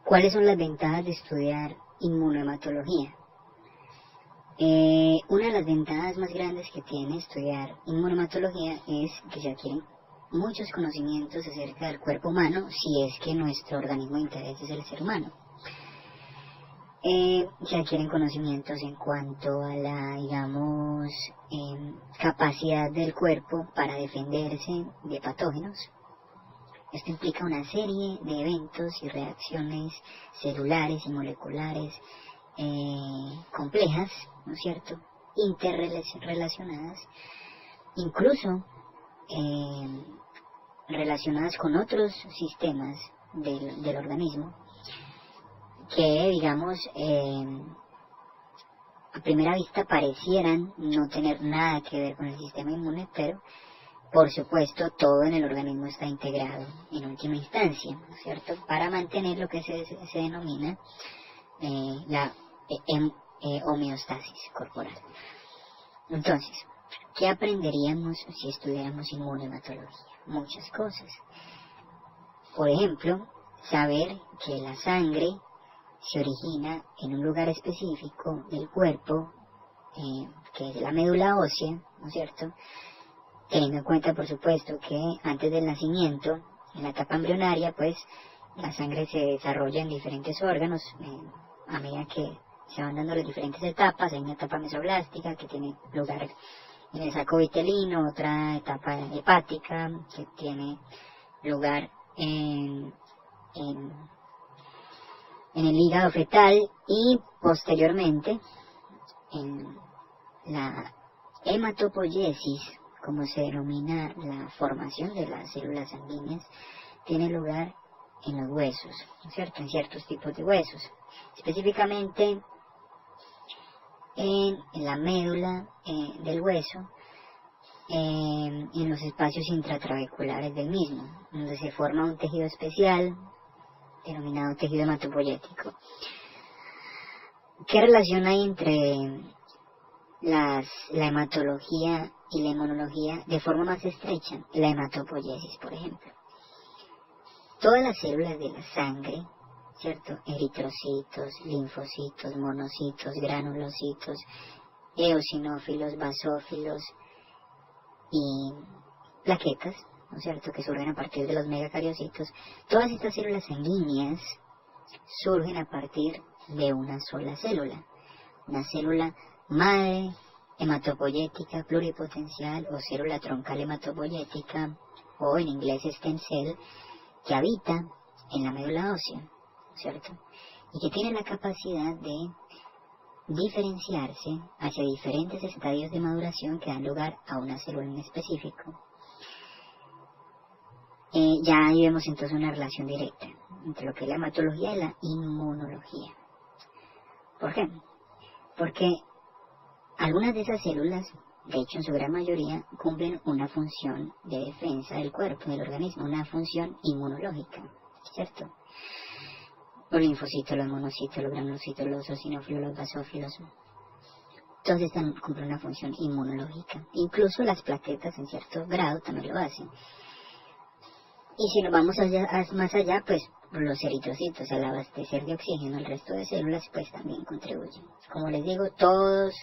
¿Cuáles son las ventajas de estudiar inmunohematología? Una de las ventajas más grandes que tiene estudiar inmunohematología es que se adquieren muchos conocimientos acerca del cuerpo humano, si es que nuestro organismo de interés es el ser humano. Se adquieren conocimientos en cuanto a la, digamos, capacidad del cuerpo para defenderse de patógenos. Esto implica una serie de eventos y reacciones celulares y moleculares complejas, ¿no es cierto?, interrelacionadas, incluso relacionadas con otros sistemas del organismo, que, digamos, a primera vista parecieran no tener nada que ver con el sistema inmune, pero por supuesto todo en el organismo está integrado en última instancia, ¿no es cierto?, para mantener lo que se denomina la homeostasis corporal. Entonces, ¿qué aprenderíamos si estudiáramos inmunohematología? Muchas cosas. Por ejemplo, saber que la sangre se origina en un lugar específico del cuerpo, que es la médula ósea, ¿no es cierto?, teniendo en cuenta, por supuesto, que antes del nacimiento, en la etapa embrionaria, pues la sangre se desarrolla en diferentes órganos a medida que se van dando las diferentes etapas. Hay una etapa mesoblástica que tiene lugar en el saco vitelino, otra etapa hepática que tiene lugar en el hígado fetal, y posteriormente en la hematopoiesis, como se denomina la formación de las células sanguíneas, tiene lugar en los huesos, ¿no es cierto?, en ciertos tipos de huesos, específicamente en la médula del hueso, en los espacios intratraveculares del mismo, donde se forma un tejido especial denominado tejido hematopoyético. ¿Qué relación hay entre la hematología y la inmunología de forma más estrecha? La hematopoiesis, por ejemplo. Todas las células de la sangre, ¿cierto?, eritrocitos, linfocitos, monocitos, granulocitos, eosinófilos, basófilos y plaquetas, ¿no es cierto?, que surgen a partir de los megacariocitos. Todas estas células sanguíneas surgen a partir de una sola célula madre hematopoyética pluripotencial o célula troncal hematopoyética, o en inglés stem cell, que habita en la médula ósea, ¿cierto?, y que tiene la capacidad de diferenciarse hacia diferentes estadios de maduración que dan lugar a una célula en específico. Ya ahí vemos entonces una relación directa entre lo que es la hematología y la inmunología. ¿Por qué? Porque algunas de esas células, de hecho en su gran mayoría, cumplen una función de defensa del cuerpo, del organismo, una función inmunológica, ¿cierto? Los linfocitos, los monocitos, los granulocitos, los eosinófilos, los basófilos, todos cumplen una función inmunológica. Incluso las plaquetas en cierto grado también lo hacen. Y si nos vamos más allá, pues los eritrocitos, al abastecer de oxígeno al resto de células, pues también contribuyen. Como les digo, todos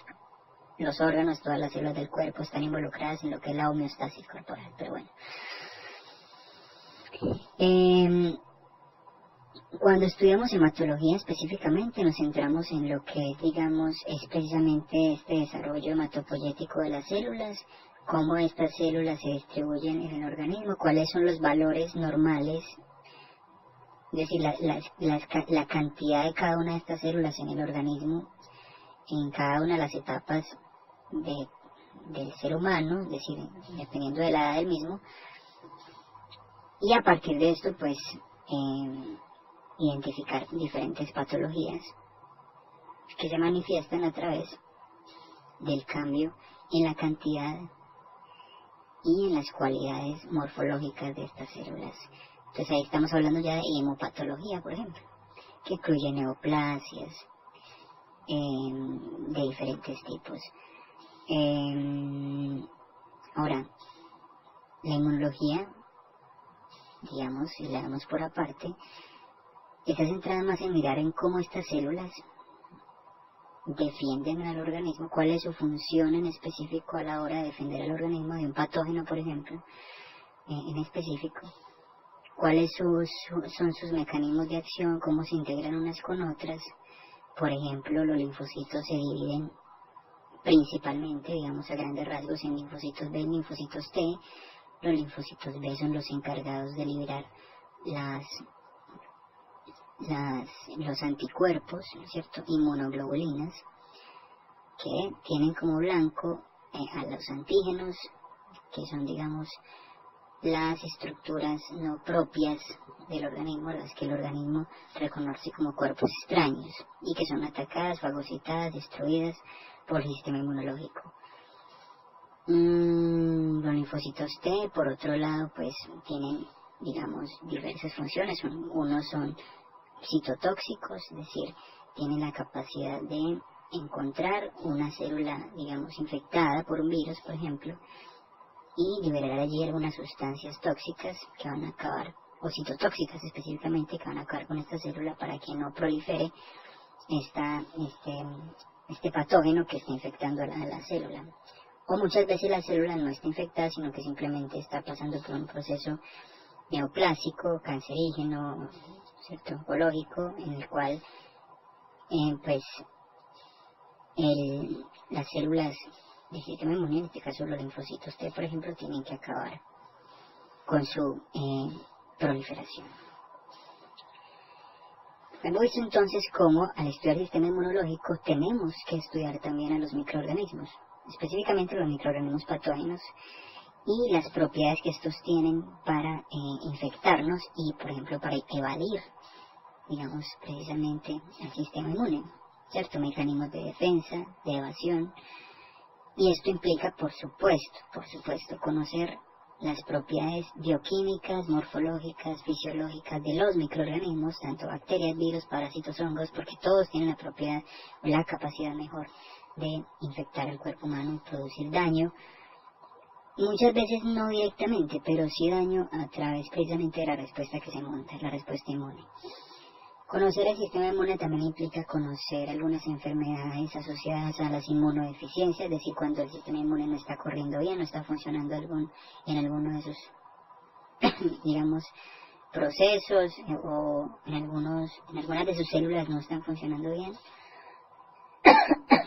los órganos, todas las células del cuerpo están involucradas en lo que es la homeostasis corporal. Pero bueno, cuando estudiamos hematología específicamente nos centramos en lo que, digamos, es precisamente este desarrollo hematopoyético de las células, cómo estas células se distribuyen en el organismo, cuáles son los valores normales, es decir, la cantidad de cada una de estas células en el organismo, en cada una de las etapas del ser humano, es decir, dependiendo de la edad del mismo, y a partir de esto, pues, identificar diferentes patologías que se manifiestan a través del cambio en la cantidad y en las cualidades morfológicas de estas células. Entonces ahí estamos hablando ya de hemopatología, por ejemplo, que incluye neoplasias de diferentes tipos. Ahora, la inmunología, digamos, si la damos por aparte, está centrada más en mirar en cómo estas células defienden al organismo, cuál es su función en específico a la hora de defender al organismo de un patógeno, por ejemplo, en específico, cuáles son sus mecanismos de acción, cómo se integran unas con otras. Por ejemplo, los linfocitos se dividen principalmente, digamos a grandes rasgos, en linfocitos B y linfocitos T. Los linfocitos B son los encargados de liberar los anticuerpos, ¿cierto? Inmunoglobulinas, que tienen como blanco a los antígenos, que son, digamos, las estructuras no propias del organismo, las que el organismo reconoce como cuerpos extraños y que son atacadas, fagocitadas, destruidas por el sistema inmunológico. Los linfocitos T, por otro lado, pues tienen, digamos, diversas funciones. Unos son citotóxicos, es decir, tienen la capacidad de encontrar una célula, digamos, infectada por un virus, por ejemplo, y liberar allí algunas sustancias tóxicas que van a acabar, o citotóxicas específicamente, que van a acabar con esta célula para que no prolifere este patógeno que está infectando a la célula. O muchas veces la célula no está infectada, sino que simplemente está pasando por un proceso neoplásico, cancerígeno, ¿cierto?, oncológico, en el cual pues las células del sistema inmune, en este caso los linfocitos T, por ejemplo, tienen que acabar con su proliferación. Hemos visto entonces cómo al estudiar el sistema inmunológico tenemos que estudiar también a los microorganismos, específicamente los microorganismos patógenos y las propiedades que estos tienen para infectarnos y, por ejemplo, para evadir, digamos, precisamente al sistema inmune, ¿cierto? Mecanismos de defensa, de evasión. Y esto implica, por supuesto, conocer las propiedades bioquímicas, morfológicas, fisiológicas de los microorganismos, tanto bacterias, virus, parásitos, hongos, porque todos tienen la propiedad o la capacidad mejor de infectar el cuerpo humano y producir daño. Muchas veces no directamente, pero sí daño a través precisamente de la respuesta que se monta, la respuesta inmune. Conocer el sistema inmune también implica conocer algunas enfermedades asociadas a las inmunodeficiencias, es decir, cuando el sistema inmune no está corriendo bien, no está funcionando en alguno de sus, digamos, procesos, o en algunas de sus células no están funcionando bien.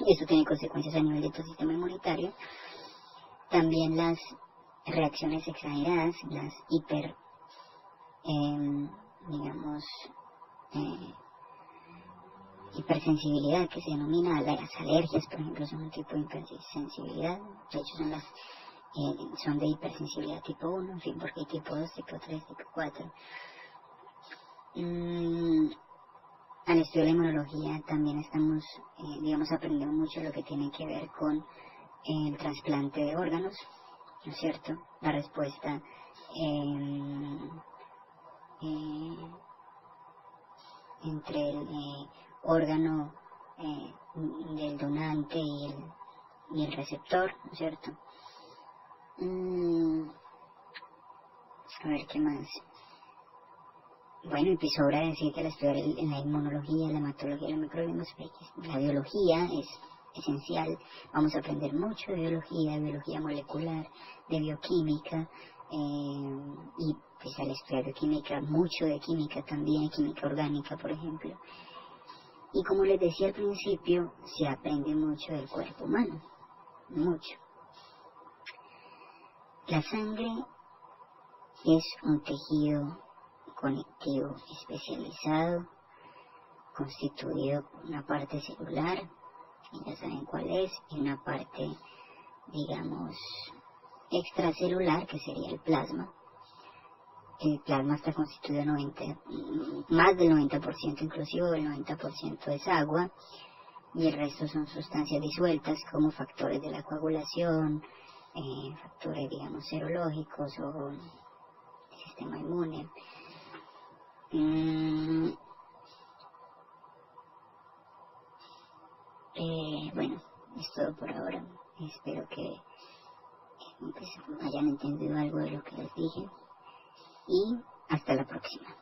Esto tiene consecuencias a nivel de tu sistema inmunitario. También las reacciones exageradas, las hipersensibilidad, que se denomina, las alergias, por ejemplo, son un tipo de hipersensibilidad. De hecho son de hipersensibilidad tipo 1, en fin, porque hay tipo 2, tipo 3, tipo 4. Al estudio de la inmunología también estamos, aprendiendo mucho lo que tiene que ver con el trasplante de órganos, ¿no es cierto? La respuesta entre el órgano del donante y el receptor, ¿no es cierto? A ver, ¿qué más? Bueno, y pues sobra decir que al estudiar en la inmunología, la hematología, los microorganismos, la biología es esencial. Vamos a aprender mucho de biología molecular, de bioquímica, y pues al estudiar bioquímica, mucho de química también, química orgánica, por ejemplo. Y como les decía al principio, se aprende mucho del cuerpo humano, mucho. La sangre es un tejido conectivo especializado, constituido por una parte celular, y ya saben cuál es, y una parte, digamos, extracelular, que sería el plasma. El plasma está constituido más del 90%, inclusive del 90% es agua, y el resto son sustancias disueltas como factores de la coagulación, factores, digamos, serológicos o sistema inmune. Bueno, es todo por ahora. Espero que pues, hayan entendido algo de lo que les dije, y hasta la próxima.